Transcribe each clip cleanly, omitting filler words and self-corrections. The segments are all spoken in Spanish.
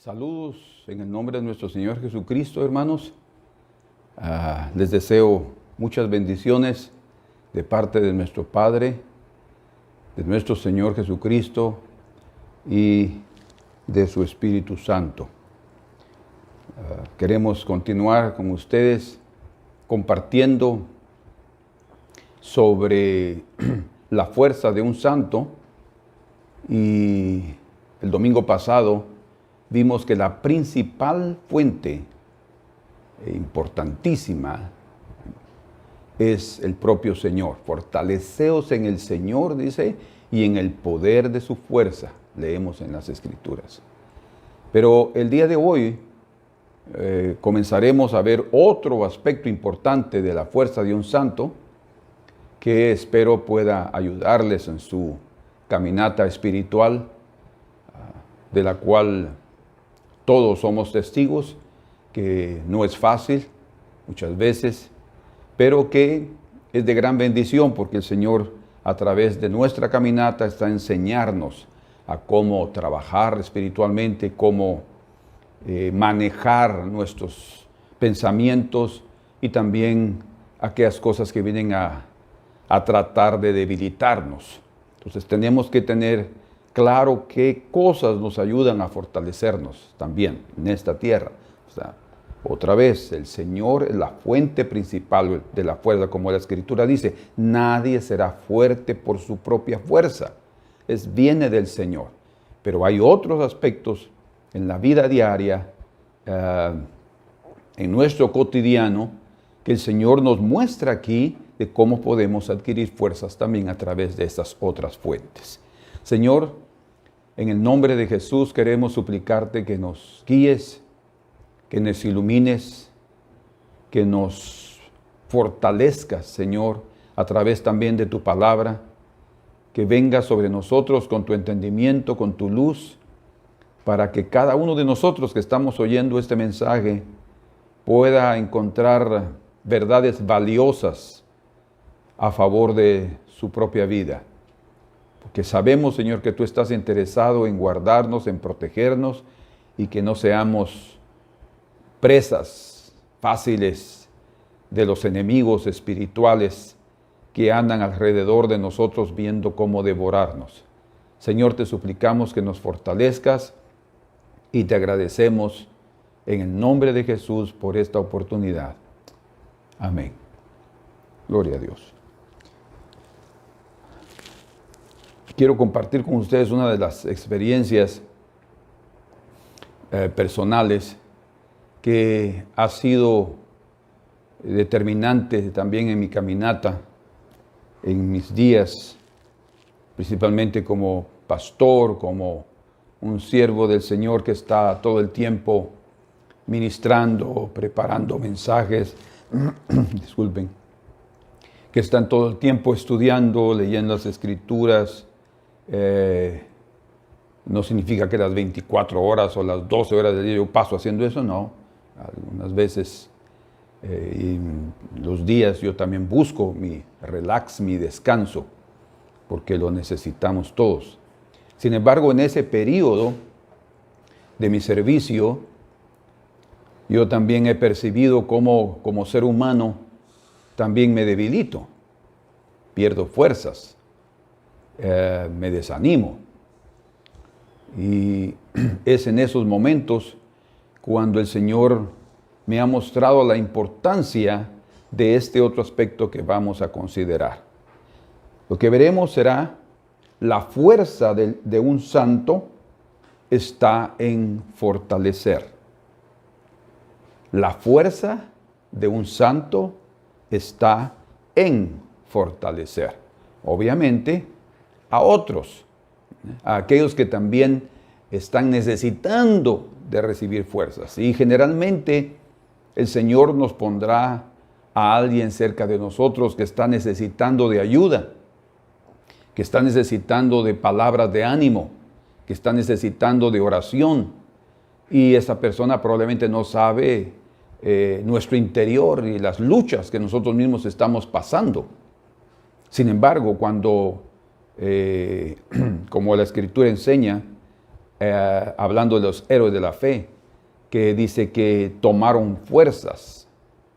Saludos en el nombre de nuestro Señor Jesucristo, hermanos. Les deseo muchas bendiciones de parte de nuestro Padre, de nuestro Señor Jesucristo y de su Espíritu Santo. Queremos continuar con ustedes compartiendo sobre la fuerza de un santo, y el domingo pasado vimos que la principal fuente importantísima es el propio Señor. Fortaleceos en el Señor, dice, y en el poder de su fuerza, leemos en las Escrituras. Pero el día de hoy comenzaremos a ver otro aspecto importante de la fuerza de un santo que espero pueda ayudarles en su caminata espiritual, de la cual todos somos testigos, que no es fácil muchas veces, pero que es de gran bendición porque el Señor a través de nuestra caminata está a enseñarnos a cómo trabajar espiritualmente, cómo manejar nuestros pensamientos y también aquellas cosas que vienen a tratar de debilitarnos. Entonces tenemos que tener claro qué cosas nos ayudan a fortalecernos también en esta tierra. O sea, otra vez, el Señor es la fuente principal de la fuerza, como la Escritura dice. Nadie será fuerte por su propia fuerza. Viene del Señor. Pero hay otros aspectos en la vida diaria, en nuestro cotidiano, que el Señor nos muestra aquí de cómo podemos adquirir fuerzas también a través de estas otras fuentes. Señor, en el nombre de Jesús queremos suplicarte que nos guíes, que nos ilumines, que nos fortalezcas, Señor, a través también de tu palabra, que venga sobre nosotros con tu entendimiento, con tu luz, para que cada uno de nosotros que estamos oyendo este mensaje pueda encontrar verdades valiosas a favor de su propia vida. Porque sabemos, Señor, que tú estás interesado en guardarnos, en protegernos y que no seamos presas fáciles de los enemigos espirituales que andan alrededor de nosotros viendo cómo devorarnos. Señor, te suplicamos que nos fortalezcas y te agradecemos en el nombre de Jesús por esta oportunidad. Amén. Gloria a Dios. Quiero compartir con ustedes una de las experiencias personales que ha sido determinante también en mi caminata, en mis días, principalmente como pastor, como un siervo del Señor que está todo el tiempo ministrando, preparando mensajes, disculpen, que están todo el tiempo estudiando, leyendo las Escrituras. No significa que las 24 horas o las 12 horas del día yo paso haciendo eso, no. Algunas veces y los días yo también busco mi relax, mi descanso, porque lo necesitamos todos. Sin embargo, en ese periodo de mi servicio, yo también he percibido cómo como ser humano también me debilito, pierdo fuerzas, me desanimo. Y es en esos momentos cuando el Señor me ha mostrado la importancia de este otro aspecto que vamos a considerar. Lo que veremos será la fuerza de un santo está en fortalecer. La fuerza de un santo está en fortalecer. Obviamente, a otros, a aquellos que también están necesitando de recibir fuerzas. Y generalmente el Señor nos pondrá a alguien cerca de nosotros que está necesitando de ayuda, que está necesitando de palabras de ánimo, que está necesitando de oración. Y esa persona probablemente no sabe nuestro interior y las luchas que nosotros mismos estamos pasando. Sin embargo, cuando, como la Escritura enseña, hablando de los héroes de la fe, que dice que tomaron fuerzas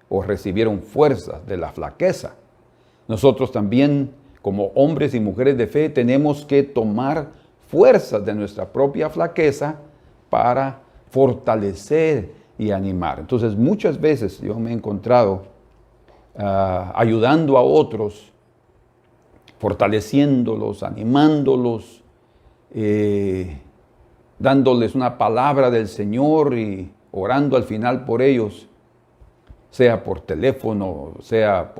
o recibieron fuerzas de la flaqueza. Nosotros también, como hombres y mujeres de fe, tenemos que tomar fuerzas de nuestra propia flaqueza para fortalecer y animar. Entonces, muchas veces yo me he encontrado ayudando a otros, fortaleciéndolos, animándolos, dándoles una palabra del Señor y orando al final por ellos, sea por teléfono, sea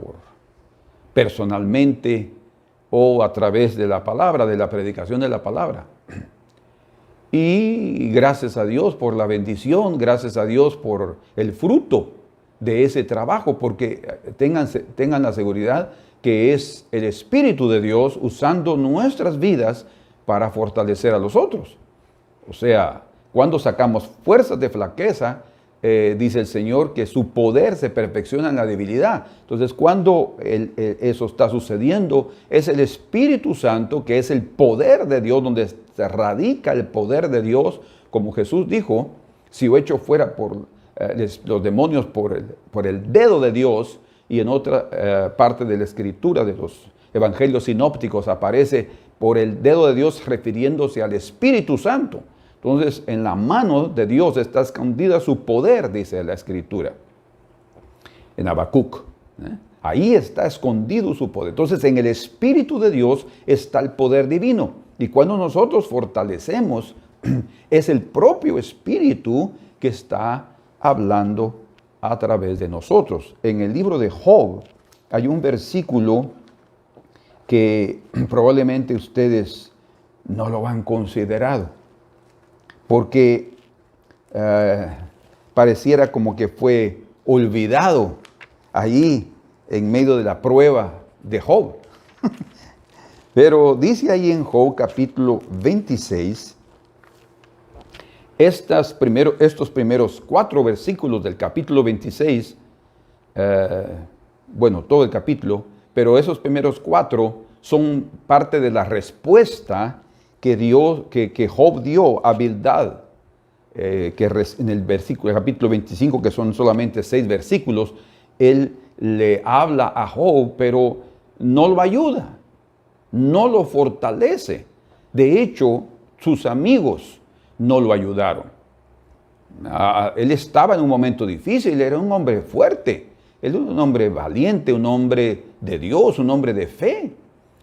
personalmente o a través de la palabra, de la predicación de la palabra. Y gracias a Dios por la bendición, gracias a Dios por el fruto de ese trabajo, porque tengan la seguridad que es el Espíritu de Dios usando nuestras vidas para fortalecer a los otros. O sea, cuando sacamos fuerzas de flaqueza, dice el Señor que su poder se perfecciona en la debilidad. Entonces, cuando eso está sucediendo, es el Espíritu Santo, que es el poder de Dios, donde se radica el poder de Dios, como Jesús dijo, si yo echo fuera por los demonios por el dedo de Dios, y en otra parte de la Escritura, de los evangelios sinópticos, aparece por el dedo de Dios refiriéndose al Espíritu Santo. Entonces, en la mano de Dios está escondida su poder, dice la Escritura, en Habacuc. Ahí está escondido su poder. Entonces, en el Espíritu de Dios está el poder divino. Y cuando nosotros fortalecemos, es el propio Espíritu que está hablando a través de nosotros. En el libro de Job hay un versículo que probablemente ustedes no lo han considerado, porque pareciera como que fue olvidado allí en medio de la prueba de Job. Pero dice ahí en Job capítulo 26, estos primeros 4 versículos del capítulo 26, todo el capítulo, pero esos primeros 4 son parte de la respuesta que Job dio a Bildad, en el capítulo 25, que son solamente 6 versículos, él le habla a Job, pero no lo ayuda, no lo fortalece. De hecho, sus amigos no lo ayudaron. Él estaba en un momento difícil, era un hombre fuerte, él era un hombre valiente, un hombre de Dios, un hombre de fe,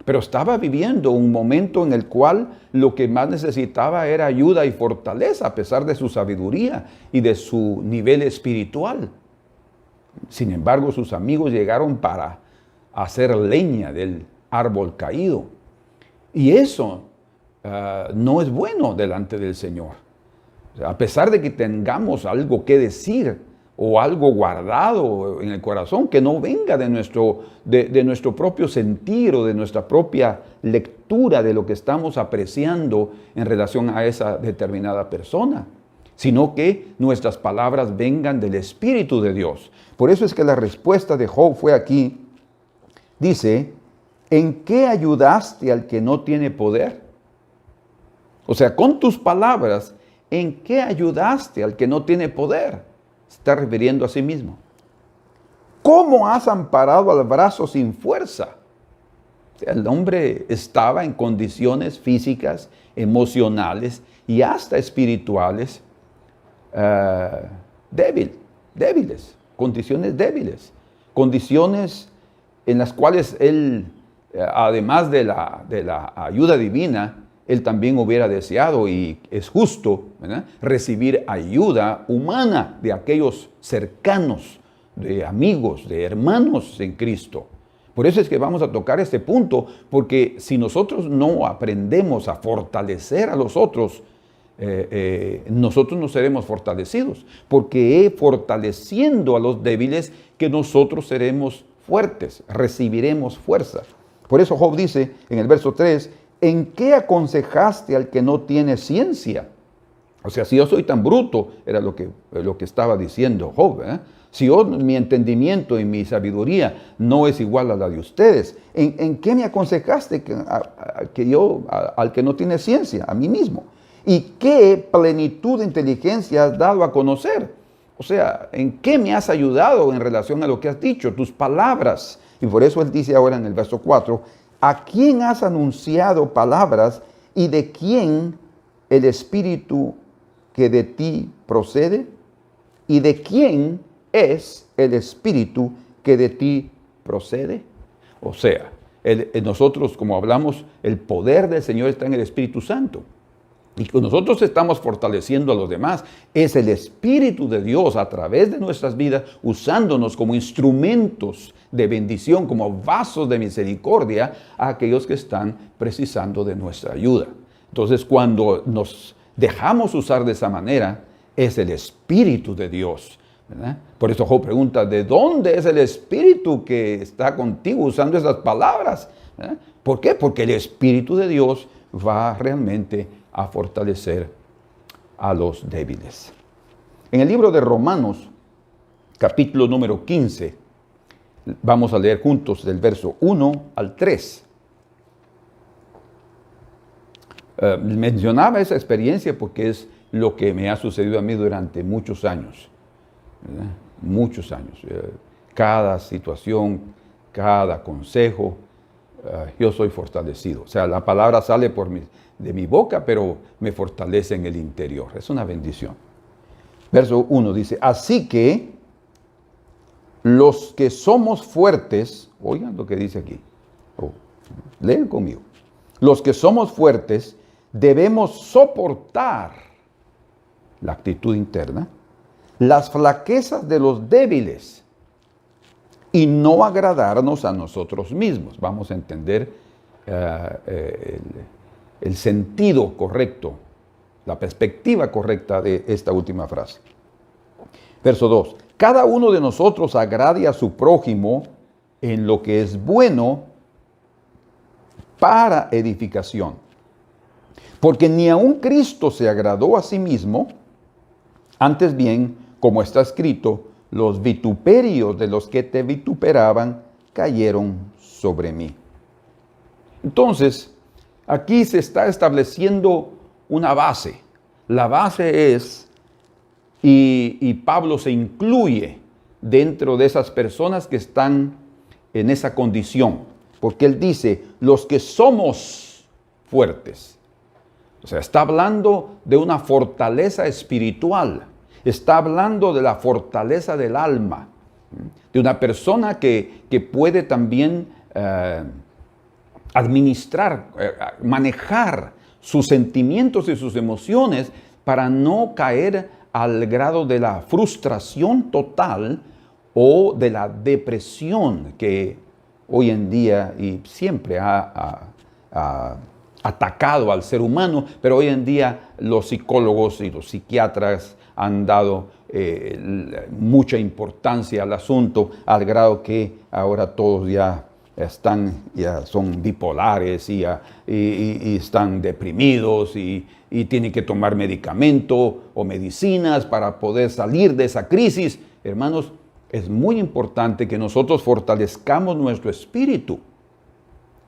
pero estaba viviendo un momento en el cual lo que más necesitaba era ayuda y fortaleza, a pesar de su sabiduría y de su nivel espiritual. Sin embargo, sus amigos llegaron para hacer leña del árbol caído. Y eso no es bueno delante del Señor. A pesar de que tengamos algo que decir o algo guardado en el corazón, que no venga de nuestro propio sentir o de nuestra propia lectura de lo que estamos apreciando en relación a esa determinada persona, sino que nuestras palabras vengan del Espíritu de Dios. Por eso es que la respuesta de Job fue aquí. Dice, ¿en qué ayudaste al que no tiene poder? O sea, con tus palabras, ¿en qué ayudaste al que no tiene poder? Se está refiriendo a sí mismo. ¿Cómo has amparado al brazo sin fuerza? O sea, el hombre estaba en condiciones físicas, emocionales y hasta espirituales débiles, condiciones en las cuales él, además de la ayuda divina, él también hubiera deseado, y es justo, ¿verdad?, recibir ayuda humana de aquellos cercanos, de amigos, de hermanos en Cristo. Por eso es que vamos a tocar este punto, porque si nosotros no aprendemos a fortalecer a los otros, nosotros no seremos fortalecidos, porque es fortaleciendo a los débiles que nosotros seremos fuertes, recibiremos fuerza. Por eso Job dice en el verso 3, ¿en qué aconsejaste al que no tiene ciencia? O sea, si yo soy tan bruto, era lo que estaba diciendo Job, ¿eh? Si mi entendimiento y mi sabiduría no es igual a la de ustedes, ¿en qué me aconsejaste al que no tiene ciencia? A mí mismo. ¿Y qué plenitud de inteligencia has dado a conocer? O sea, ¿en qué me has ayudado en relación a lo que has dicho? Tus palabras. Y por eso él dice ahora en el verso 4, ¿a quién has anunciado palabras y de quién el Espíritu que de ti procede? ¿Y de quién es el Espíritu que de ti procede? O sea, nosotros, como hablamos, el poder del Señor está en el Espíritu Santo. Y que nosotros estamos fortaleciendo a los demás. Es el Espíritu de Dios a través de nuestras vidas, usándonos como instrumentos de bendición, como vasos de misericordia a aquellos que están precisando de nuestra ayuda. Entonces, cuando nos dejamos usar de esa manera, es el Espíritu de Dios, ¿verdad? Por eso Job pregunta, ¿de dónde es el Espíritu que está contigo usando esas palabras? ¿Verdad? ¿Por qué? Porque el Espíritu de Dios va realmente a fortalecer a los débiles. En el libro de Romanos, capítulo número 15, vamos a leer juntos del verso 1 al 3. Mencionaba esa experiencia porque es lo que me ha sucedido a mí durante muchos años, ¿verdad? Muchos años. Cada situación, cada consejo, yo soy fortalecido. O sea, la palabra sale de mi boca, pero me fortalece en el interior. Es una bendición. Verso 1 dice, así que los que somos fuertes, oigan lo que dice aquí, lean conmigo, los que somos fuertes debemos soportar la actitud interna, las flaquezas de los débiles y no agradarnos a nosotros mismos. Vamos a entender el sentido correcto, la perspectiva correcta de esta última frase. Verso 2. Cada uno de nosotros agrade a su prójimo en lo que es bueno para edificación. Porque ni aun Cristo se agradó a sí mismo, antes bien, como está escrito, los vituperios de los que te vituperaban cayeron sobre mí. Entonces, aquí se está estableciendo una base. La base es, y Pablo se incluye dentro de esas personas que están en esa condición, porque él dice, los que somos fuertes. O sea, está hablando de una fortaleza espiritual, está hablando de la fortaleza del alma, de una persona que puede también administrar, manejar sus sentimientos y sus emociones para no caer al grado de la frustración total o de la depresión que hoy en día y siempre ha atacado al ser humano, pero hoy en día los psicólogos y los psiquiatras han dado mucha importancia al asunto, al grado que ahora todos ya son bipolares y están deprimidos y tienen que tomar medicamento o medicinas para poder salir de esa crisis. Hermanos, es muy importante que nosotros fortalezcamos nuestro espíritu.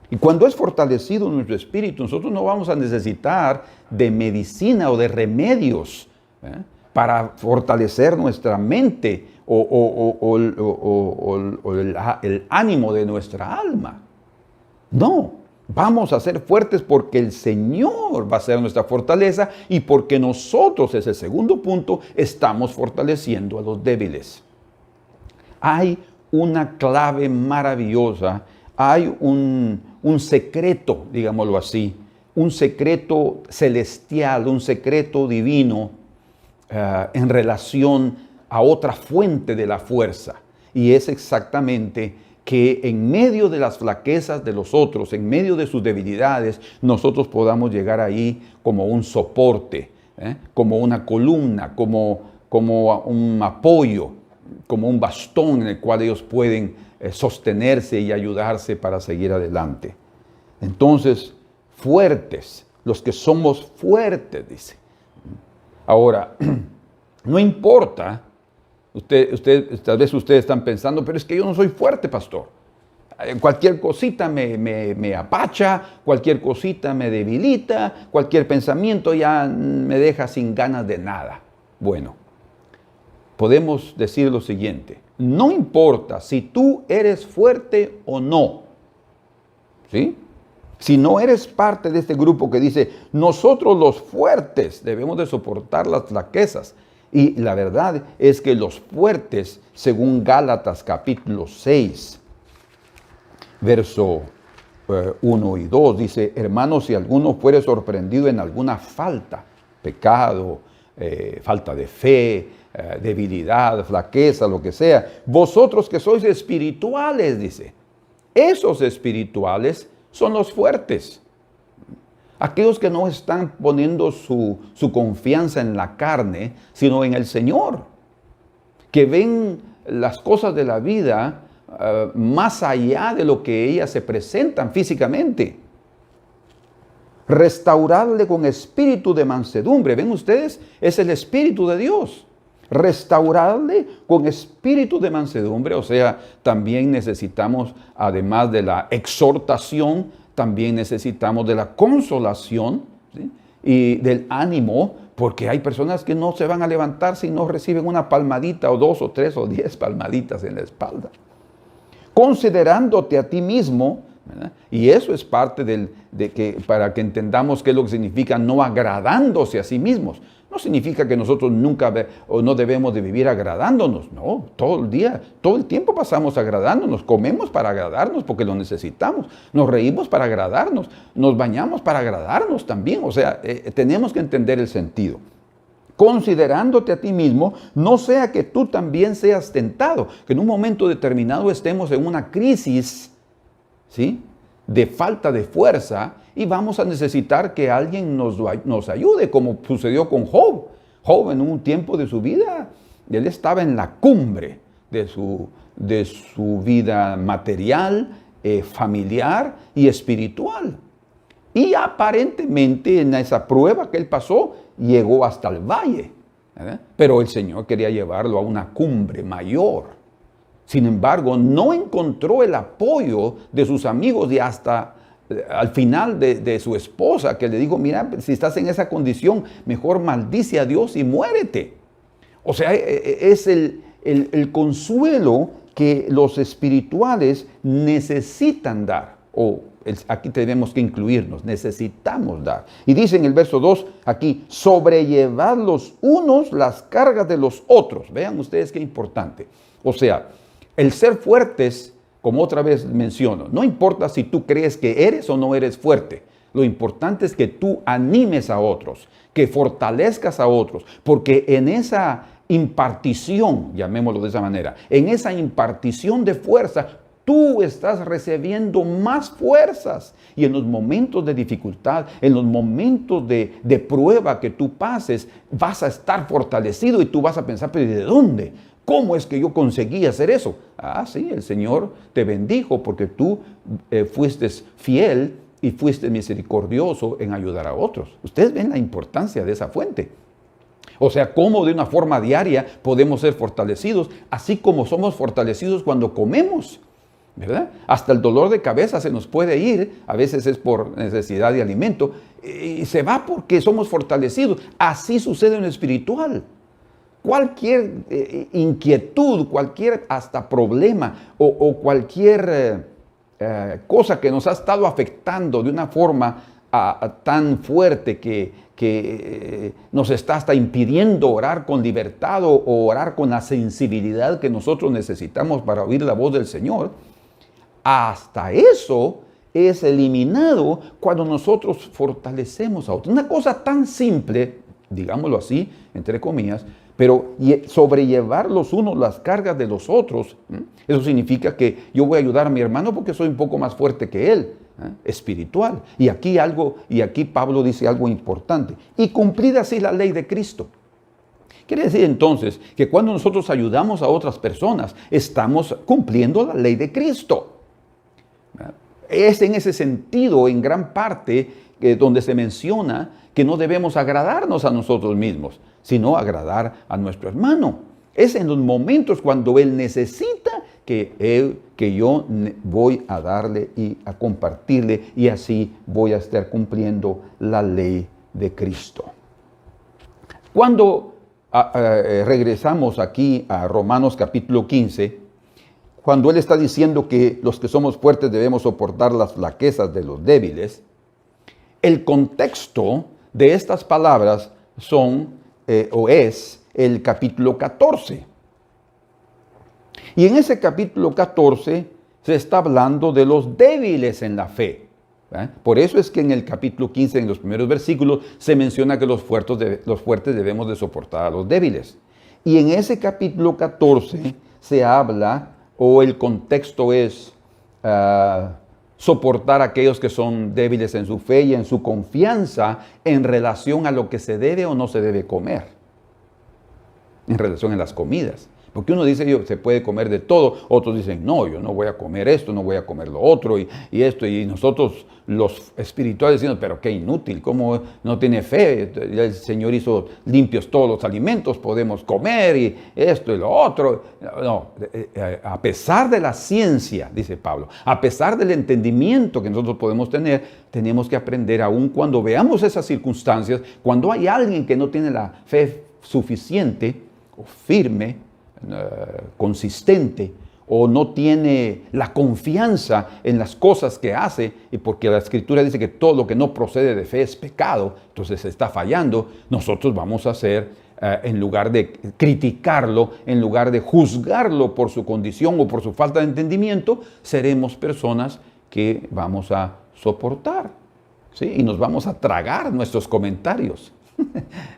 Y cuando es fortalecido nuestro espíritu, nosotros no vamos a necesitar de medicina o de remedios para fortalecer nuestra mente o el ánimo de nuestra alma. No, vamos a ser fuertes porque el Señor va a ser nuestra fortaleza y porque nosotros, ese segundo punto, estamos fortaleciendo a los débiles. Hay una clave maravillosa, hay un secreto, digámoslo así, un secreto celestial, un secreto divino en relación a otra fuente de la fuerza. Y es exactamente que en medio de las flaquezas de los otros, en medio de sus debilidades, nosotros podamos llegar ahí como un soporte, como una columna, como un apoyo, como un bastón en el cual ellos pueden sostenerse y ayudarse para seguir adelante. Entonces, fuertes, los que somos fuertes, dice. Ahora, no importa, tal vez ustedes están pensando, pero es que yo no soy fuerte, pastor. Cualquier cosita me apacha, cualquier cosita me debilita, cualquier pensamiento ya me deja sin ganas de nada. Bueno, podemos decir lo siguiente: no importa si tú eres fuerte o no, ¿sí? Si no eres parte de este grupo que dice, nosotros los fuertes debemos de soportar las flaquezas. Y la verdad es que los fuertes, según Gálatas capítulo 6, verso 1 y 2, dice, hermanos, si alguno fuere sorprendido en alguna falta, pecado, falta de fe, debilidad, flaqueza, lo que sea, vosotros que sois espirituales, dice, esos espirituales son los fuertes. Aquellos que no están poniendo su confianza en la carne, sino en el Señor. Que ven las cosas de la vida más allá de lo que ellas se presentan físicamente. Restaurarle con espíritu de mansedumbre. ¿Ven ustedes? Es el Espíritu de Dios. Restaurarle con espíritu de mansedumbre, o sea, también necesitamos, además de la exhortación, también necesitamos de la consolación, ¿sí? Y del ánimo, porque hay personas que no se van a levantar si no reciben una palmadita o 2 o 3 o 10 palmaditas en la espalda. Considerándote a ti mismo, ¿verdad? Y eso es parte para que entendamos qué es lo que significa no agradándose a sí mismos. No significa que nosotros nunca o no debemos de vivir agradándonos. No, todo el día, todo el tiempo pasamos agradándonos. Comemos para agradarnos porque lo necesitamos. Nos reímos para agradarnos. Nos bañamos para agradarnos también. O sea, tenemos que entender el sentido. Considerándote a ti mismo, no sea que tú también seas tentado. Que en un momento determinado estemos en una crisis, ¿sí?, de falta de fuerza, y vamos a necesitar que alguien nos ayude, como sucedió con Job. Job, en un tiempo de su vida, él estaba en la cumbre de su vida material, familiar y espiritual. Y aparentemente en esa prueba que él pasó, llegó hasta el valle, ¿verdad? Pero el Señor quería llevarlo a una cumbre mayor. Sin embargo, no encontró el apoyo de sus amigos y hasta al final de su esposa, que le dijo, mira, si estás en esa condición, mejor maldice a Dios y muérete. O sea, es el consuelo que los espirituales necesitan dar. Aquí tenemos que incluirnos, necesitamos dar. Y dice en el verso 2, aquí, sobrellevar los unos las cargas de los otros. Vean ustedes qué importante. O sea, el ser fuertes, como otra vez menciono, no importa si tú crees que eres o no eres fuerte. Lo importante es que tú animes a otros, que fortalezcas a otros, porque en esa impartición, llamémoslo de esa manera, en esa impartición de fuerza, tú estás recibiendo más fuerzas. Y en los momentos de dificultad, en los momentos de prueba que tú pases, vas a estar fortalecido y tú vas a pensar, pero ¿de dónde? ¿Cómo es que yo conseguí hacer eso? Ah, sí, el Señor te bendijo porque tú fuiste fiel y fuiste misericordioso en ayudar a otros. Ustedes ven la importancia de esa fuente. O sea, cómo de una forma diaria podemos ser fortalecidos, así como somos fortalecidos cuando comemos, ¿verdad? Hasta el dolor de cabeza se nos puede ir, a veces es por necesidad de alimento, y se va porque somos fortalecidos. Así sucede en lo espiritual. Cualquier inquietud, cualquier hasta problema o cualquier cosa que nos ha estado afectando de una forma tan fuerte que nos está hasta impidiendo orar con libertad o orar con la sensibilidad que nosotros necesitamos para oír la voz del Señor, hasta eso es eliminado cuando nosotros fortalecemos a otros. Una cosa tan simple, digámoslo así, entre comillas, pero sobrellevar los unos las cargas de los otros, eso significa que yo voy a ayudar a mi hermano porque soy un poco más fuerte que él, espiritual. Y aquí Pablo dice algo importante. Y cumplida así la ley de Cristo. Quiere decir entonces que cuando nosotros ayudamos a otras personas, estamos cumpliendo la ley de Cristo. Es en ese sentido, en gran parte, donde se menciona que no debemos agradarnos a nosotros mismos, sino agradar a nuestro hermano. Es en los momentos cuando él necesita que yo voy a darle y a compartirle, y así voy a estar cumpliendo la ley de Cristo. Cuando regresamos aquí a Romanos capítulo 15, cuando él está diciendo que los que somos fuertes debemos soportar las flaquezas de los débiles, el contexto de estas palabras es el capítulo 14. Y en ese capítulo 14 se está hablando de los débiles en la fe. Por eso es que en el capítulo 15, en los primeros versículos, se menciona que los fuertes debemos de soportar a los débiles. Y en ese capítulo 14 se habla, o el contexto es soportar a aquellos que son débiles en su fe y en su confianza en relación a lo que se debe o no se debe comer, en relación a las comidas. Porque uno dice, se puede comer de todo, otros dicen, no, yo no voy a comer esto, no voy a comer lo otro, y esto, y nosotros los espirituales decimos, pero qué inútil, ¿cómo no tiene fe? El Señor hizo limpios todos los alimentos, podemos comer, y esto y lo otro. No, a pesar de la ciencia, dice Pablo, a pesar del entendimiento que nosotros podemos tener, tenemos que aprender, aun cuando veamos esas circunstancias, cuando hay alguien que no tiene la fe suficiente o firme, consistente, o no tiene la confianza en las cosas que hace, y porque la Escritura dice que todo lo que no procede de fe es pecado, entonces se está fallando, nosotros vamos a hacer, en lugar de criticarlo, en lugar de juzgarlo por su condición o por su falta de entendimiento, seremos personas que vamos a soportar, ¿sí? Y nos vamos a tragar nuestros comentarios.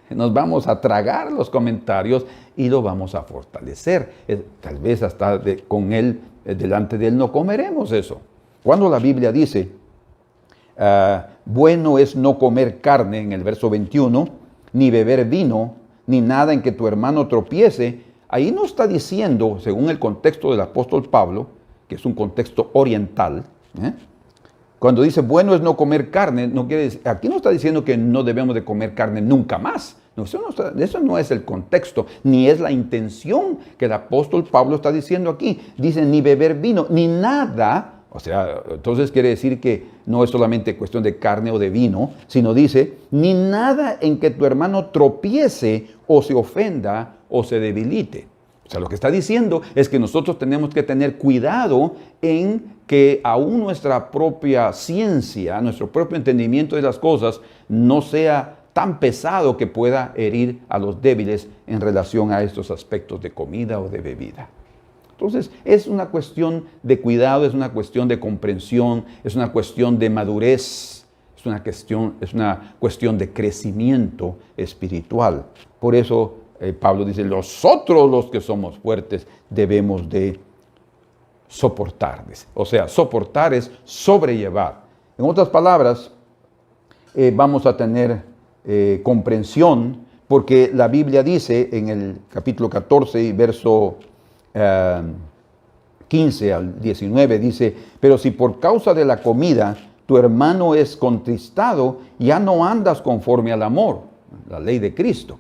Nos vamos a tragar los comentarios y lo vamos a fortalecer. Tal vez hasta con él, delante de él no comeremos eso. Cuando la Biblia dice, bueno es no comer carne, en el verso 21, ni beber vino, ni nada en que tu hermano tropiece, ahí no está diciendo, según el contexto del apóstol Pablo, que es un contexto oriental, cuando dice bueno es no comer carne, no quiere decir, aquí no está diciendo que no debemos de comer carne nunca más. No, eso no es el contexto, ni es la intención que el apóstol Pablo está diciendo aquí. Dice ni beber vino, ni nada. O sea, entonces quiere decir que no es solamente cuestión de carne o de vino, sino dice ni nada en que tu hermano tropiece o se ofenda o se debilite. O sea, lo que está diciendo es que nosotros tenemos que tener cuidado en que aún nuestra propia ciencia, nuestro propio entendimiento de las cosas no sea tan pesado que pueda herir a los débiles en relación a estos aspectos de comida o de bebida. Entonces, es una cuestión de cuidado, es una cuestión de comprensión, es una cuestión de madurez, es una cuestión de crecimiento espiritual. Por eso Pablo dice, nosotros los que somos fuertes debemos de soportar. O sea, soportar es sobrellevar. En otras palabras, vamos a tener comprensión, porque la Biblia dice en el capítulo 14 y verso 15 al 19, dice, pero si por causa de la comida tu hermano es contristado, ya no andas conforme al amor, la ley de Cristo.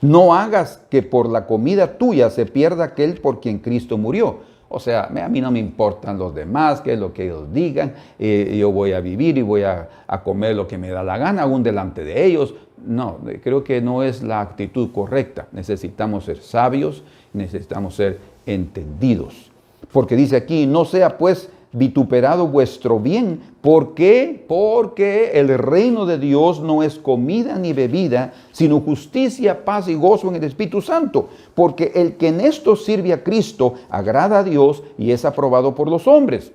No hagas que por la comida tuya se pierda aquel por quien Cristo murió. O sea, a mí no me importan los demás, qué es lo que ellos digan. Yo voy a vivir y voy a comer lo que me da la gana, aún delante de ellos. No, creo que no es la actitud correcta. Necesitamos ser sabios, necesitamos ser entendidos. Porque dice aquí, no sea pues vituperado vuestro bien. ¿Por qué? Porque el reino de Dios no es comida ni bebida, sino justicia, paz y gozo en el Espíritu Santo. Porque el que en esto sirve a Cristo agrada a Dios y es aprobado por los hombres.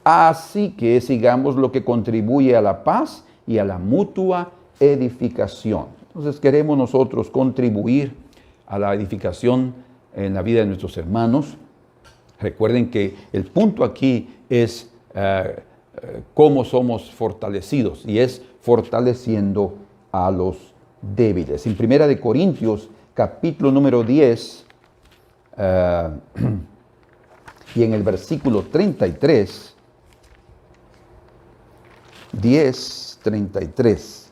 Así que sigamos lo que contribuye a la paz y a la mutua edificación. Entonces queremos nosotros contribuir a la edificación en la vida de nuestros hermanos. Recuerden que el punto aquí es cómo somos fortalecidos, y es fortaleciendo a los débiles. En 1 Corintios, capítulo número 10, y en el versículo 33, 10:33,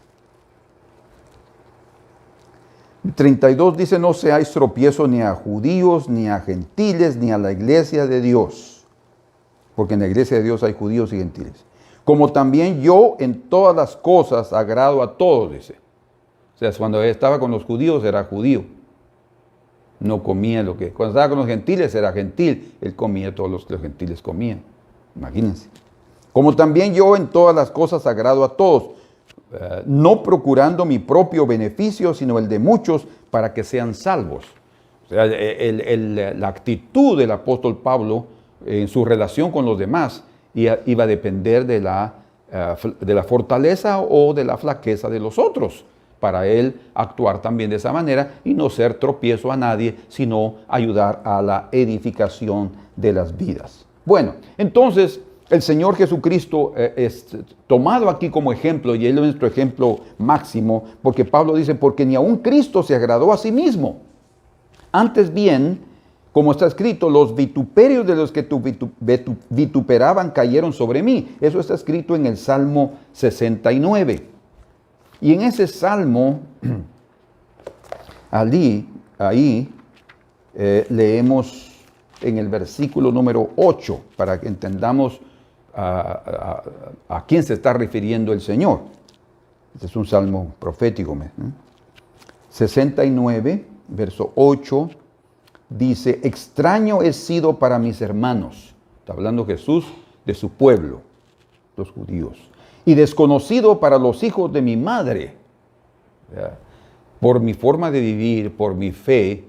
32 dice, no seáis tropiezo ni a judíos, ni a gentiles, ni a la iglesia de Dios. Porque en la iglesia de Dios hay judíos y gentiles. Como también yo en todas las cosas agrado a todos, dice. O sea, cuando estaba con los judíos era judío. No comía lo que... Cuando estaba con los gentiles era gentil. Él comía todo lo que los gentiles comían. Imagínense. Como también yo en todas las cosas agrado a todos, no procurando mi propio beneficio, sino el de muchos, para que sean salvos. O sea, la actitud del apóstol Pablo en su relación con los demás iba a depender de la fortaleza o de la flaqueza de los otros, para él actuar también de esa manera y no ser tropiezo a nadie, sino ayudar a la edificación de las vidas. Bueno, entonces el Señor Jesucristo es tomado aquí como ejemplo, y Él es nuestro ejemplo máximo, porque Pablo dice, porque ni aun Cristo se agradó a sí mismo. Antes bien, como está escrito, los vituperios de los que vituperaban cayeron sobre mí. Eso está escrito en el Salmo 69. Y en ese Salmo, ahí leemos en el versículo número 8, para que entendamos a quién se está refiriendo el Señor. Este es un salmo profético. 69, verso 8, dice, extraño he sido para mis hermanos. Está hablando Jesús de su pueblo, los judíos. Y desconocido para los hijos de mi madre. Por mi forma de vivir, por mi fe,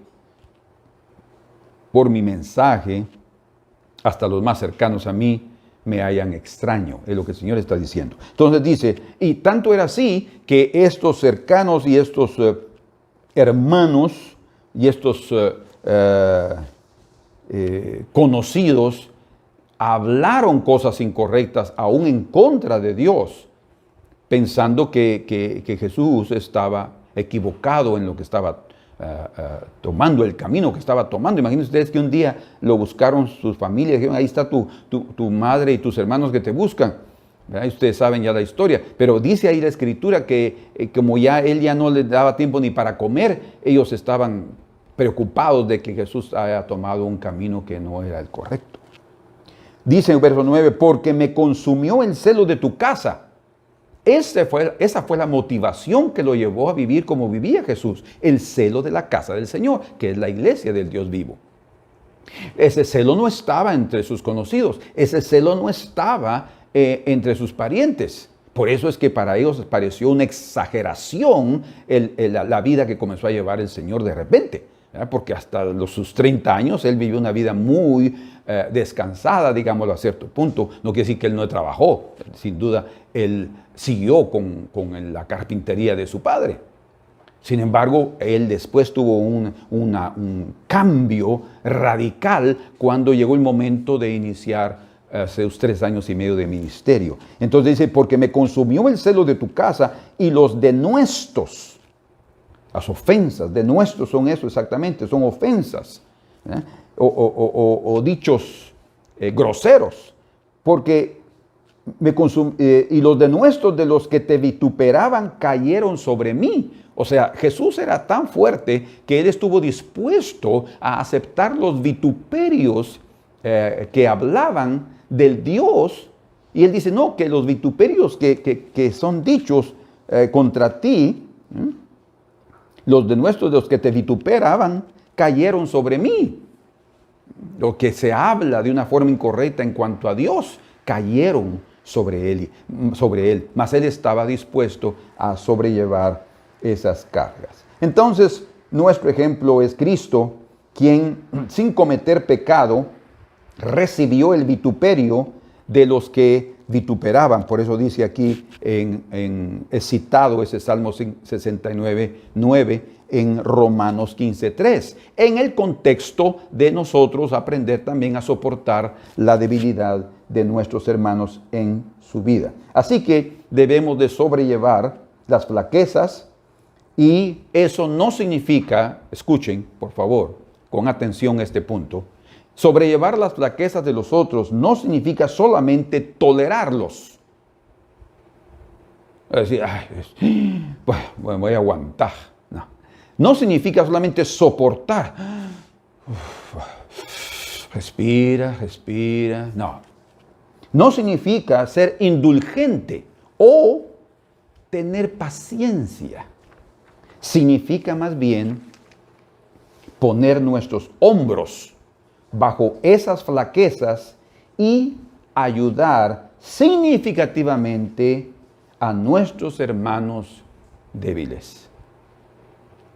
por mi mensaje, hasta los más cercanos a mí me hallan extraño, es lo que el Señor está diciendo. Entonces dice, y tanto era así que estos cercanos y estos hermanos y estos conocidos hablaron cosas incorrectas aún en contra de Dios, pensando que Jesús estaba equivocado en lo que estaba tomando, el camino que estaba tomando. Imagínense ustedes que un día lo buscaron sus familias, dijeron, ahí está tu madre y tus hermanos que te buscan. ¿Verdad? Ustedes saben ya la historia, pero dice ahí la Escritura que como ya él ya no les daba tiempo ni para comer, ellos estaban preocupados de que Jesús haya tomado un camino que no era el correcto. Dice en verso 9, porque me consumió el celo de tu casa. Esa fue la motivación que lo llevó a vivir como vivía Jesús, el celo de la casa del Señor, que es la iglesia del Dios vivo. Ese celo no estaba entre sus conocidos, ese celo no estaba entre sus parientes. Por eso es que para ellos pareció una exageración la vida que comenzó a llevar el Señor de repente. ¿Verdad? Porque hasta sus 30 años él vivió una vida muy descansada, digámoslo a cierto punto. No quiere decir que él no trabajó, sin duda él siguió con la carpintería de su padre. Sin embargo, él después tuvo un cambio radical cuando llegó el momento de iniciar sus 3 años y medio de ministerio. Entonces dice, porque me consumió el celo de tu casa y los denuestos. Las ofensas, denuestos son eso exactamente, son ofensas. O dichos groseros. Porque y los denuestos de los que te vituperaban cayeron sobre mí. O sea, Jesús era tan fuerte que él estuvo dispuesto a aceptar los vituperios que hablaban del Dios. Y él dice, no, que los vituperios que son dichos contra ti, los denuestos de los que te vituperaban cayeron sobre mí. Lo que se habla de una forma incorrecta en cuanto a Dios, cayeron sobre él. Mas él estaba dispuesto a sobrellevar esas cargas. Entonces, nuestro ejemplo es Cristo, quien sin cometer pecado recibió el vituperio de los que vituperaban. Por eso dice aquí, es citado ese Salmo 69, 9 en Romanos 15:3, en el contexto de nosotros aprender también a soportar la debilidad de nuestros hermanos en su vida. Así que debemos de sobrellevar las flaquezas, y eso no significa, escuchen por favor con atención este punto, sobrellevar las flaquezas de los otros no significa solamente tolerarlos. Es decir, bueno, voy a aguantar. No. No significa solamente soportar. Respira, respira. No. No significa ser indulgente o tener paciencia. Significa más bien poner nuestros hombros bajo esas flaquezas y ayudar significativamente a nuestros hermanos débiles.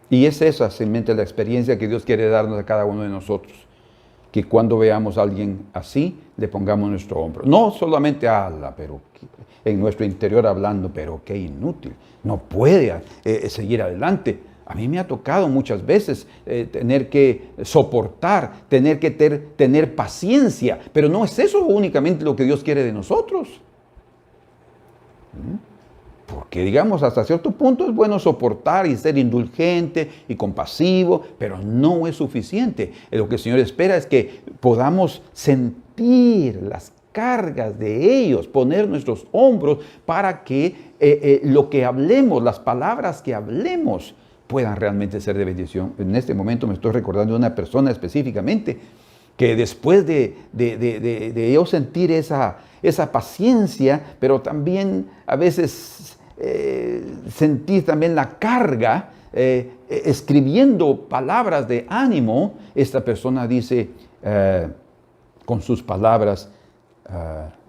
Y es esa simplemente la experiencia que Dios quiere darnos a cada uno de nosotros. Que cuando veamos a alguien así, le pongamos nuestro hombro. No solamente pero en nuestro interior hablando, pero qué inútil. No puede seguir adelante. A mí me ha tocado muchas veces tener que soportar, tener que tener paciencia. Pero no es eso únicamente lo que Dios quiere de nosotros. Porque, digamos, hasta cierto punto es bueno soportar y ser indulgente y compasivo, pero no es suficiente. Lo que el Señor espera es que podamos sentir las cargas de ellos, poner nuestros hombros para que lo que hablemos, las palabras que hablemos, puedan realmente ser de bendición. En este momento me estoy recordando de una persona específicamente que después de yo sentir esa paciencia, pero también a veces sentir también la carga, escribiendo palabras de ánimo, esta persona dice, con sus palabras,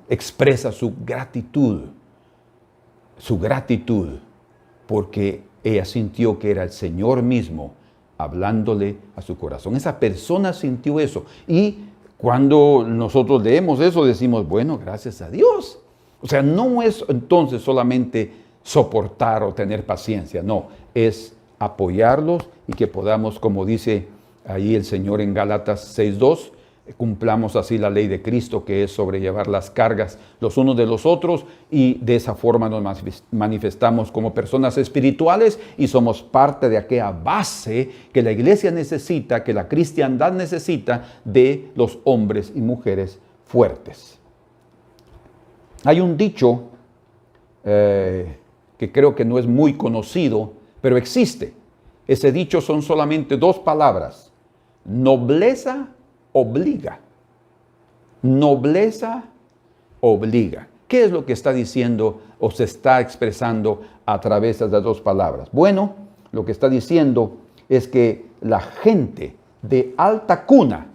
expresa su gratitud, porque ella sintió que era el Señor mismo hablándole a su corazón. Esa persona sintió eso. Y cuando nosotros leemos eso, decimos, bueno, gracias a Dios. O sea, no es entonces solamente soportar o tener paciencia. No, es apoyarlos y que podamos, como dice ahí el Señor en Gálatas 6:2, cumplamos así la ley de Cristo, que es sobrellevar las cargas los unos de los otros, y de esa forma nos manifestamos como personas espirituales y somos parte de aquella base que la iglesia necesita, que la cristiandad necesita, de los hombres y mujeres fuertes. Hay un dicho que creo que no es muy conocido, pero existe. Ese dicho son solamente dos palabras: nobleza obliga. Nobleza obliga. ¿Qué es lo que está diciendo o se está expresando a través de las dos palabras? Bueno, lo que está diciendo es que la gente de alta cuna,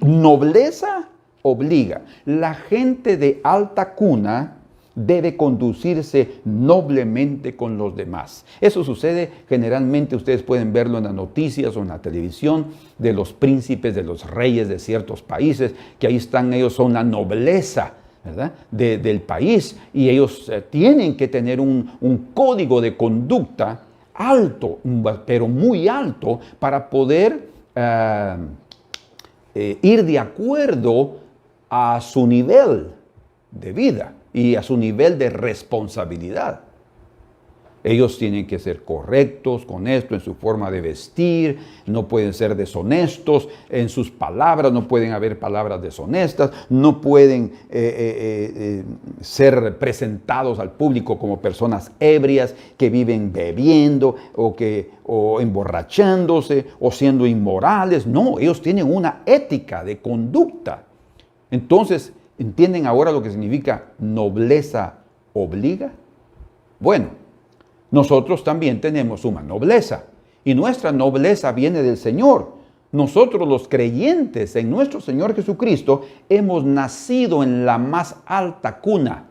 nobleza obliga. La gente de alta cuna debe conducirse noblemente con los demás. Eso sucede generalmente, ustedes pueden verlo en las noticias o en la televisión, de los príncipes, de los reyes de ciertos países, que ahí están, ellos son la nobleza, ¿verdad?, del país, y ellos tienen que tener un código de conducta alto, pero muy alto, para poder ir de acuerdo a su nivel de vida y a su nivel de responsabilidad. Ellos tienen que ser correctos con esto, en su forma de vestir, no pueden ser deshonestos en sus palabras, no pueden haber palabras deshonestas, no pueden ser presentados al público como personas ebrias que viven bebiendo o emborrachándose o siendo inmorales. No, ellos tienen una ética de conducta. Entonces, ¿entienden ahora lo que significa nobleza obliga? Bueno, nosotros también tenemos una nobleza, y nuestra nobleza viene del Señor. Nosotros, los creyentes en nuestro Señor Jesucristo, hemos nacido en la más alta cuna,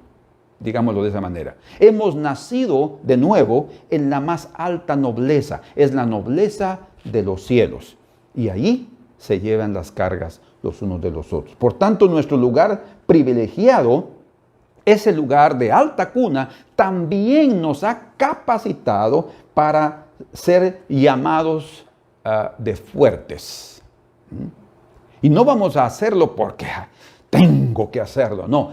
digámoslo de esa manera. Hemos nacido de nuevo en la más alta nobleza, es la nobleza de los cielos, y allí se llevan las cargas los unos de los otros. Por tanto, nuestro lugar privilegiado, ese lugar de alta cuna, también nos ha capacitado para ser llamados de fuertes. Y no vamos a hacerlo porque tengo que hacerlo. No,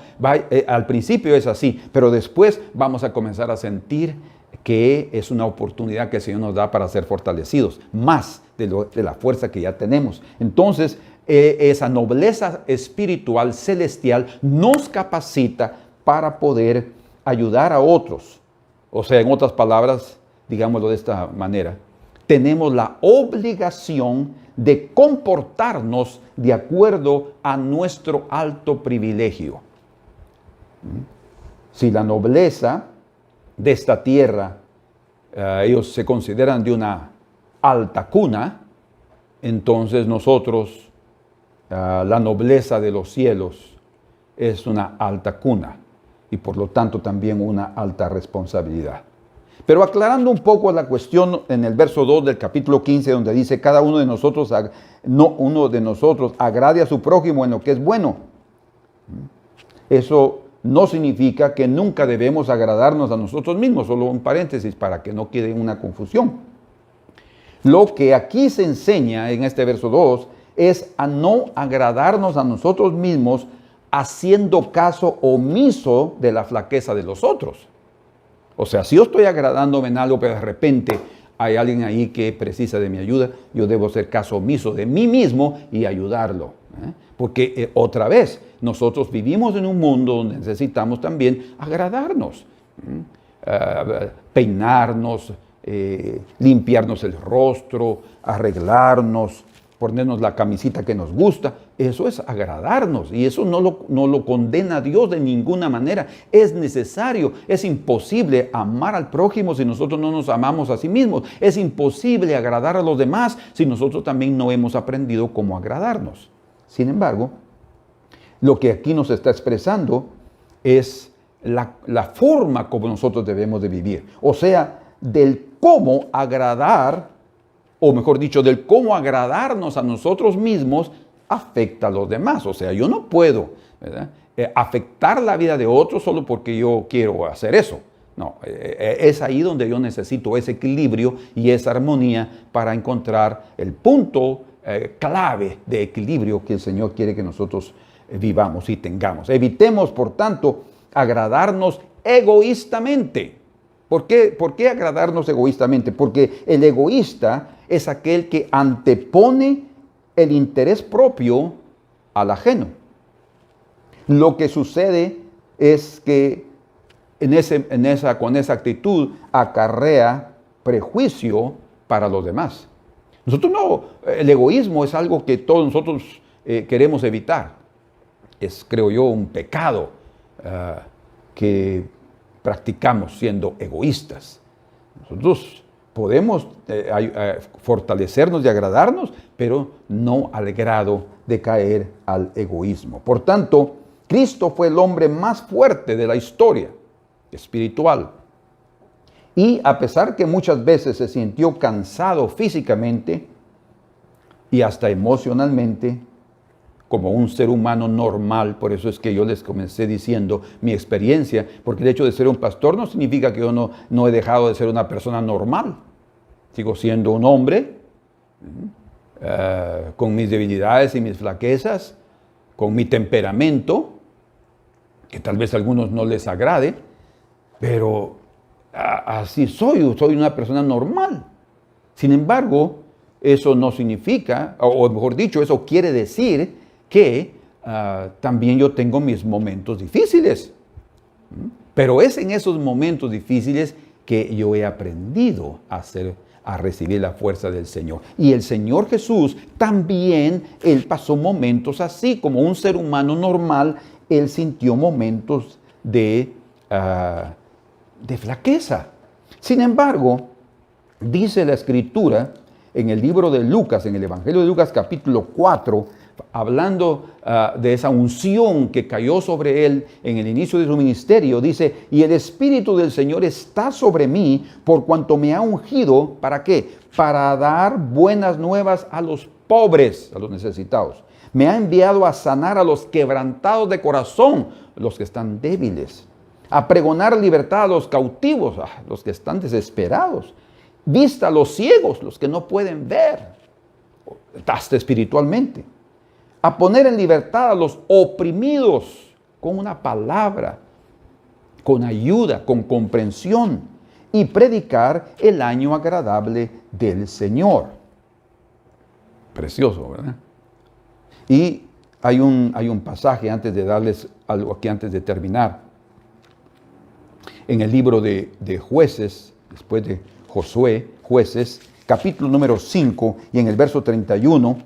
al principio es así, pero después vamos a comenzar a sentir que es una oportunidad que el Señor nos da para ser fortalecidos, más de la fuerza que ya tenemos. Entonces, esa nobleza espiritual celestial nos capacita para poder ayudar a otros. O sea, en otras palabras, digámoslo de esta manera, tenemos la obligación de comportarnos de acuerdo a nuestro alto privilegio. Si la nobleza de esta tierra, ellos se consideran de una alta cuna, entonces nosotros, la nobleza de los cielos es una alta cuna y por lo tanto también una alta responsabilidad. Pero aclarando un poco la cuestión en el verso 2 del capítulo 15, donde dice, cada uno de nosotros agrade a su prójimo en lo que es bueno. Eso no significa que nunca debemos agradarnos a nosotros mismos, solo un paréntesis para que no quede una confusión. Lo que aquí se enseña en este verso 2 es a no agradarnos a nosotros mismos haciendo caso omiso de la flaqueza de los otros. O sea, si yo estoy agradándome en algo, pero de repente hay alguien ahí que precisa de mi ayuda, yo debo hacer caso omiso de mí mismo y ayudarlo. Porque otra vez, nosotros vivimos en un mundo donde necesitamos también agradarnos, peinarnos, limpiarnos el rostro, arreglarnos, ponernos la camisita que nos gusta. Eso es agradarnos y eso no lo condena a Dios de ninguna manera. Es necesario, es imposible amar al prójimo si nosotros no nos amamos a sí mismos. Es imposible agradar a los demás si nosotros también no hemos aprendido cómo agradarnos. Sin embargo, lo que aquí nos está expresando es la forma como nosotros debemos de vivir. O sea, del cómo agradar, o mejor dicho, del cómo agradarnos a nosotros mismos afecta a los demás. O sea, yo no puedo, ¿verdad?, afectar la vida de otros solo porque yo quiero hacer eso. No, es ahí donde yo necesito ese equilibrio y esa armonía para encontrar el punto clave de equilibrio que el Señor quiere que nosotros vivamos y tengamos. Evitemos, por tanto, agradarnos egoístamente. ¿Por qué agradarnos egoístamente? Porque el egoísta es aquel que antepone el interés propio al ajeno. Lo que sucede es que con esa actitud acarrea prejuicio para los demás. El egoísmo es algo que todos nosotros queremos evitar. Es, creo yo, un pecado que practicamos siendo egoístas. Nosotros podemos fortalecernos y agradarnos, pero no al grado de caer al egoísmo. Por tanto, Cristo fue el hombre más fuerte de la historia espiritual. Y a pesar que muchas veces se sintió cansado físicamente y hasta emocionalmente, como un ser humano normal, por eso es que yo les comencé diciendo mi experiencia, porque el hecho de ser un pastor no significa que yo no he dejado de ser una persona normal. Sigo siendo un hombre con mis debilidades y mis flaquezas, con mi temperamento, que tal vez a algunos no les agrade, pero así soy una persona normal. Sin embargo, eso no significa, o mejor dicho, eso quiere decir que también yo tengo mis momentos difíciles. Pero es en esos momentos difíciles que yo he aprendido a recibir la fuerza del Señor. Y el Señor Jesús también, Él pasó momentos así, como un ser humano normal, Él sintió momentos de flaqueza. Sin embargo, dice la Escritura en el libro de Lucas, en el Evangelio de Lucas capítulo 4, hablando de esa unción que cayó sobre él en el inicio de su ministerio, dice, y el Espíritu del Señor está sobre mí por cuanto me ha ungido, ¿para qué? Para dar buenas nuevas a los pobres, a los necesitados. Me ha enviado a sanar a los quebrantados de corazón, los que están débiles, a pregonar libertad a los cautivos, a los que están desesperados, vista a los ciegos, los que no pueden ver, hasta espiritualmente, a poner en libertad a los oprimidos con una palabra, con ayuda, con comprensión, y predicar el año agradable del Señor. Precioso, ¿verdad? Y hay un pasaje, antes de darles algo aquí, antes de terminar, en el libro de Jueces, después de Josué, Jueces, capítulo número 5 y en el verso 31,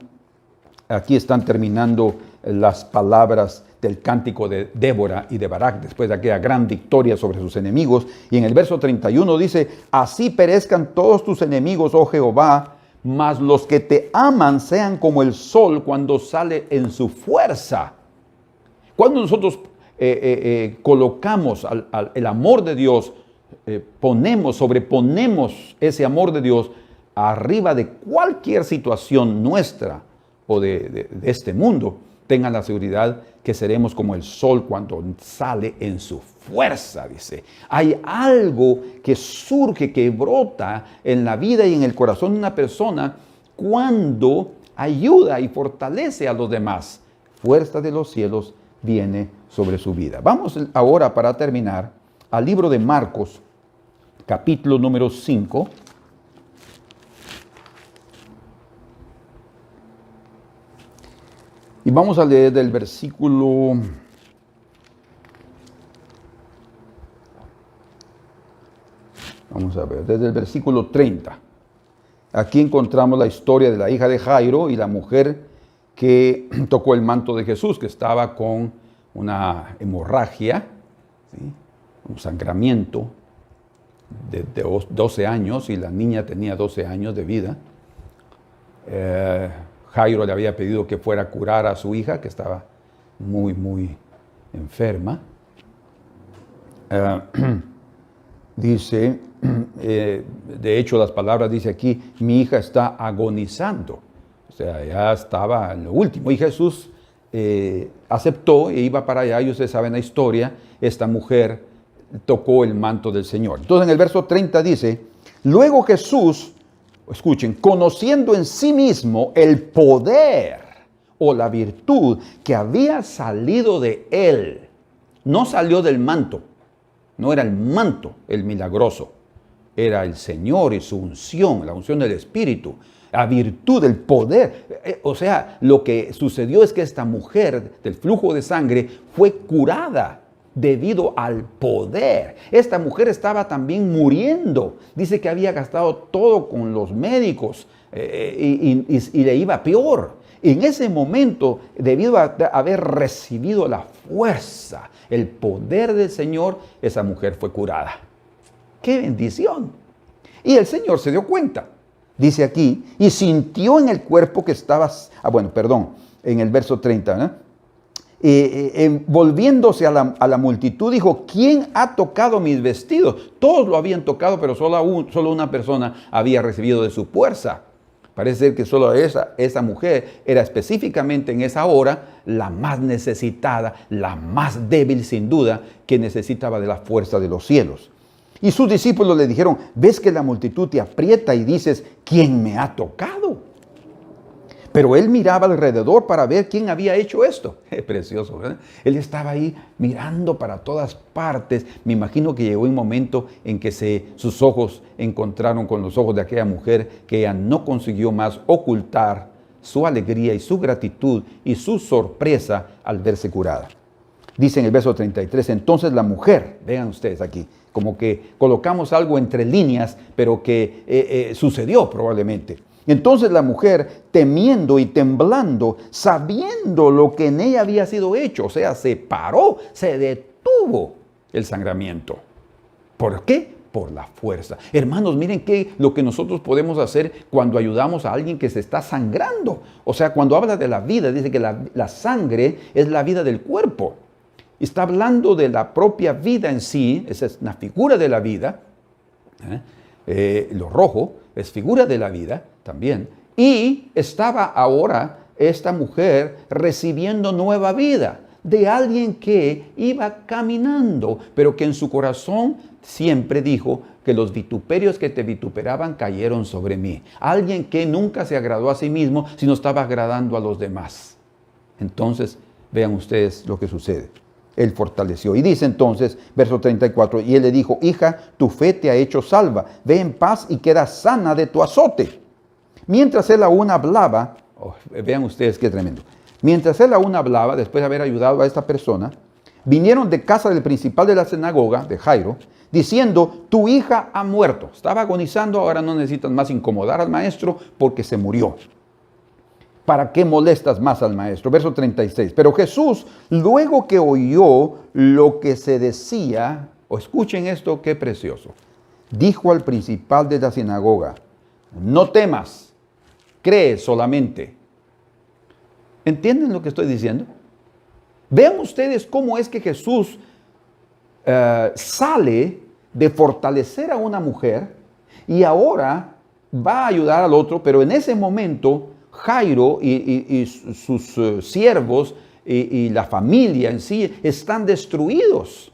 aquí están terminando las palabras del cántico de Débora y de Barak después de aquella gran victoria sobre sus enemigos. Y en el verso 31 dice: así perezcan todos tus enemigos, oh Jehová, mas los que te aman sean como el sol cuando sale en su fuerza. Cuando nosotros colocamos el amor de Dios, sobreponemos ese amor de Dios arriba de cualquier situación nuestra o de este mundo, tengan la seguridad que seremos como el sol cuando sale en su fuerza, dice. Hay algo que surge, que brota en la vida y en el corazón de una persona cuando ayuda y fortalece a los demás. Fuerza de los cielos viene sobre su vida. Vamos ahora, para terminar, al libro de Marcos, capítulo número 5. Y vamos a leer del versículo, desde el versículo 30. Aquí encontramos la historia de la hija de Jairo y la mujer que tocó el manto de Jesús, que estaba con una hemorragia, ¿sí?, un sangramiento de 12 años, y la niña tenía 12 años de vida. Jairo le había pedido que fuera a curar a su hija, que estaba muy, muy enferma. Dice, de hecho las palabras dice aquí: mi hija está agonizando. O sea, ya estaba en lo último. Y Jesús aceptó e iba para allá. Y ustedes saben la historia. Esta mujer tocó el manto del Señor. Entonces en el verso 30 dice: luego Jesús, escuchen, conociendo en sí mismo el poder o la virtud que había salido de él. No salió del manto, no era el manto el milagroso, era el Señor y su unción, la unción del Espíritu, la virtud, el poder. O sea, lo que sucedió es que esta mujer del flujo de sangre fue curada debido al poder. Esta mujer estaba también muriendo. Dice que había gastado todo con los médicos y le iba peor. En ese momento, debido a haber recibido la fuerza, el poder del Señor, esa mujer fue curada. ¡Qué bendición! Y el Señor se dio cuenta. Dice aquí, y sintió en el cuerpo que estaba... en el verso 30, ¿no? Volviéndose a la multitud, dijo: ¿quién ha tocado mis vestidos? Todos lo habían tocado, pero solo una persona había recibido de su fuerza. Parece ser que solo esa mujer era específicamente en esa hora la más necesitada, la más débil sin duda, que necesitaba de la fuerza de los cielos. Y sus discípulos le dijeron: ¿ves que la multitud te aprieta y dices: ¿quién me ha tocado? Pero él miraba alrededor para ver quién había hecho esto. Es precioso, ¿verdad? Él estaba ahí mirando para todas partes. Me imagino que llegó un momento en que sus ojos encontraron con los ojos de aquella mujer, que ella no consiguió más ocultar su alegría y su gratitud y su sorpresa al verse curada. Dice en el verso 33, entonces la mujer, vean ustedes aquí, como que colocamos algo entre líneas, pero que sucedió probablemente. Entonces la mujer, temiendo y temblando, sabiendo lo que en ella había sido hecho, o sea, se paró, se detuvo el sangramiento. ¿Por qué? Por la fuerza. Hermanos, miren lo que nosotros podemos hacer cuando ayudamos a alguien que se está sangrando. O sea, cuando habla de la vida, dice que la sangre es la vida del cuerpo. Está hablando de la propia vida en sí, esa es una figura de la vida. Lo rojo es figura de la vida también. Y estaba ahora esta mujer recibiendo nueva vida de alguien que iba caminando, pero que en su corazón siempre dijo que los vituperios que te vituperaban cayeron sobre mí. Alguien que nunca se agradó a sí mismo, sino estaba agradando a los demás. Entonces, vean ustedes lo que sucede. Él fortaleció. Y dice entonces, verso 34, y él le dijo: hija, tu fe te ha hecho salva. Ve en paz y queda sana de tu azote. Mientras él aún hablaba, vean ustedes qué tremendo. Mientras él aún hablaba, después de haber ayudado a esta persona, vinieron de casa del principal de la sinagoga, de Jairo, diciendo, tu hija ha muerto. Estaba agonizando, ahora no necesitas más incomodar al maestro porque se murió. ¿Para qué molestas más al maestro? Verso 36. Pero Jesús, luego que oyó lo que se decía, o escuchen esto, qué precioso, dijo al principal de la sinagoga, no temas, cree solamente. ¿Entienden lo que estoy diciendo? Vean ustedes cómo es que Jesús sale de fortalecer a una mujer y ahora va a ayudar al otro, pero en ese momento Jairo y sus siervos y la familia en sí están destruidos.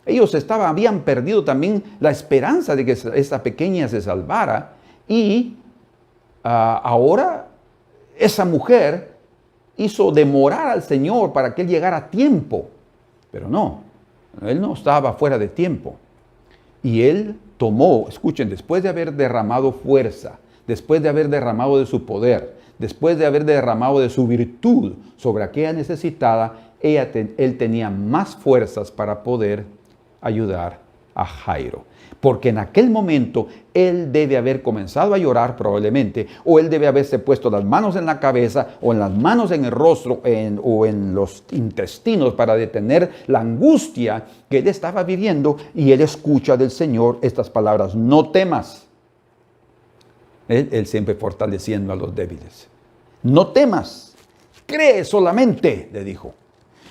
Ellos habían perdido también la esperanza de que esa pequeña se salvara y ahora esa mujer hizo demorar al Señor para que Él llegara a tiempo. Pero no, Él no estaba fuera de tiempo. Y Él tomó, escuchen, después de haber derramado fuerza, después de haber derramado de su poder, después de haber derramado de su virtud sobre aquella necesitada, Él tenía más fuerzas para poder ayudar a Jairo. Porque en aquel momento él debe haber comenzado a llorar probablemente, o él debe haberse puesto las manos en la cabeza, o en las manos en el rostro, o en los intestinos para detener la angustia que él estaba viviendo, y él escucha del Señor estas palabras, no temas. Él siempre fortaleciendo a los débiles. No temas, cree solamente, le dijo.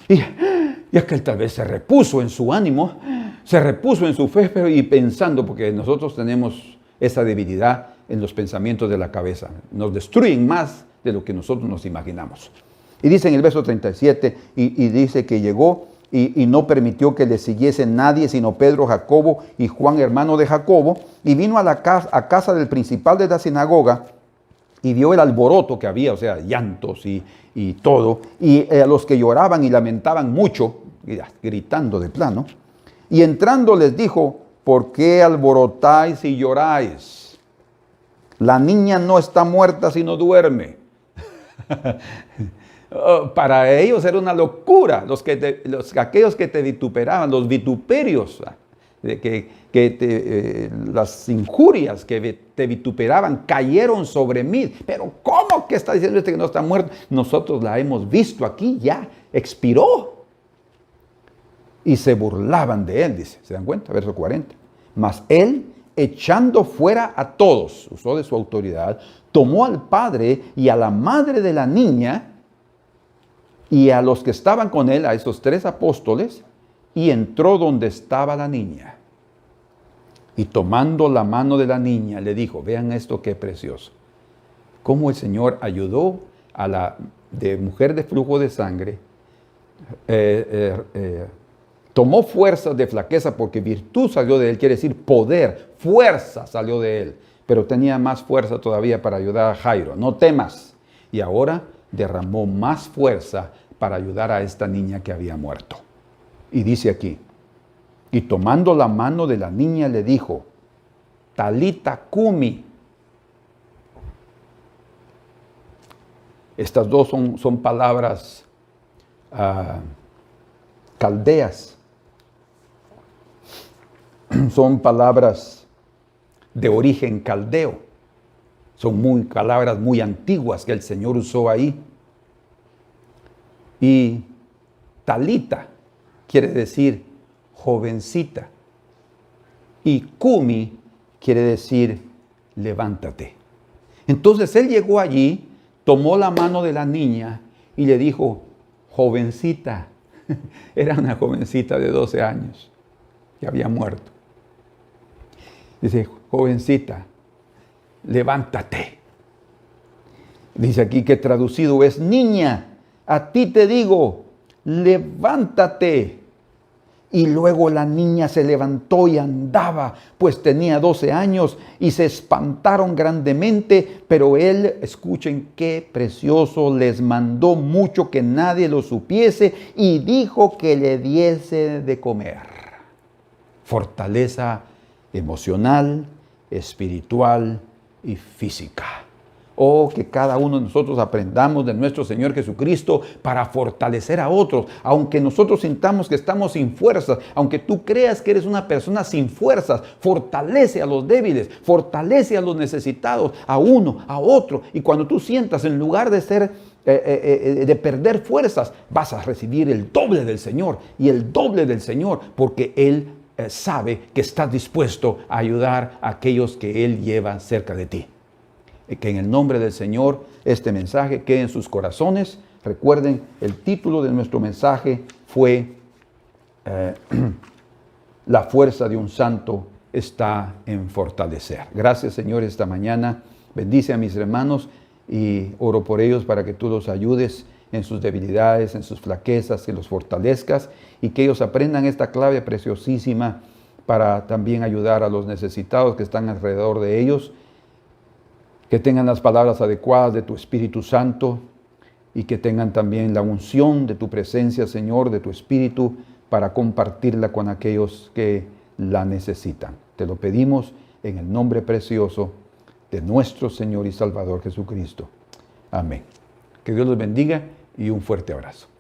Y aquel tal vez se repuso en su ánimo, se repuso en su fe, pero y pensando, porque nosotros tenemos esa debilidad en los pensamientos de la cabeza. Nos destruyen más de lo que nosotros nos imaginamos. Y dice en el verso 37, y dice que llegó y no permitió que le siguiese nadie, sino Pedro, Jacobo y Juan, hermano de Jacobo, y vino a casa del principal de la sinagoga, y vio el alboroto que había, o sea, llantos y todo, y a los que lloraban y lamentaban mucho, gritando de plano, y entrando les dijo, ¿por qué alborotáis y lloráis? La niña no está muerta sino duerme. Para ellos era una locura, aquellos que te vituperaban, los vituperios, las injurias que te vituperaban cayeron sobre mí. Pero ¿cómo que está diciendo que no está muerto? Nosotros la hemos visto aquí, ya expiró. Y se burlaban de él, dice, ¿se dan cuenta? Verso 40. Mas él, echando fuera a todos, usó de su autoridad, tomó al padre y a la madre de la niña y a los que estaban con él, a estos 3 apóstoles, y entró donde estaba la niña. Y tomando la mano de la niña, le dijo, vean esto qué precioso, cómo el Señor ayudó a la mujer de flujo de sangre, tomó fuerzas de flaqueza porque virtud salió de él, quiere decir poder, fuerza salió de él, pero tenía más fuerza todavía para ayudar a Jairo, no temas. Y ahora derramó más fuerza para ayudar a esta niña que había muerto. Y dice aquí, y tomando la mano de la niña le dijo, Talita cumi. Estas dos son palabras caldeas. Son palabras de origen caldeo. Son palabras muy antiguas que el Señor usó ahí. Y Talita quiere decir jovencita. Y cumi quiere decir levántate. Entonces él llegó allí, tomó la mano de la niña y le dijo, jovencita. Era una jovencita de 12 años que había muerto. Dice, jovencita, levántate. Dice aquí que traducido es, niña, a ti te digo, levántate. Y luego la niña se levantó y andaba, pues tenía 12 años, y se espantaron grandemente, pero él, escuchen qué precioso, les mandó mucho que nadie lo supiese, y dijo que le diese de comer. Fortaleza emocional, espiritual y física. Oh, que cada uno de nosotros aprendamos de nuestro Señor Jesucristo para fortalecer a otros. Aunque nosotros sintamos que estamos sin fuerzas, aunque tú creas que eres una persona sin fuerzas, fortalece a los débiles, fortalece a los necesitados, a uno, a otro. Y cuando tú sientas, en lugar de de perder fuerzas, vas a recibir el doble del Señor y el doble del Señor, porque Él sabe que estás dispuesto a ayudar a aquellos que Él lleva cerca de ti. Que en el nombre del Señor este mensaje quede en sus corazones. Recuerden, el título de nuestro mensaje fue La fuerza de un santo está en fortalecer. Gracias, Señor, esta mañana. Bendice a mis hermanos y oro por ellos para que tú los ayudes en sus debilidades, en sus flaquezas, que los fortalezcas y que ellos aprendan esta clave preciosísima para también ayudar a los necesitados que están alrededor de ellos. Que tengan las palabras adecuadas de tu Espíritu Santo y que tengan también la unción de tu presencia, Señor, de tu Espíritu, para compartirla con aquellos que la necesitan. Te lo pedimos en el nombre precioso de nuestro Señor y Salvador Jesucristo. Amén. Que Dios los bendiga y un fuerte abrazo.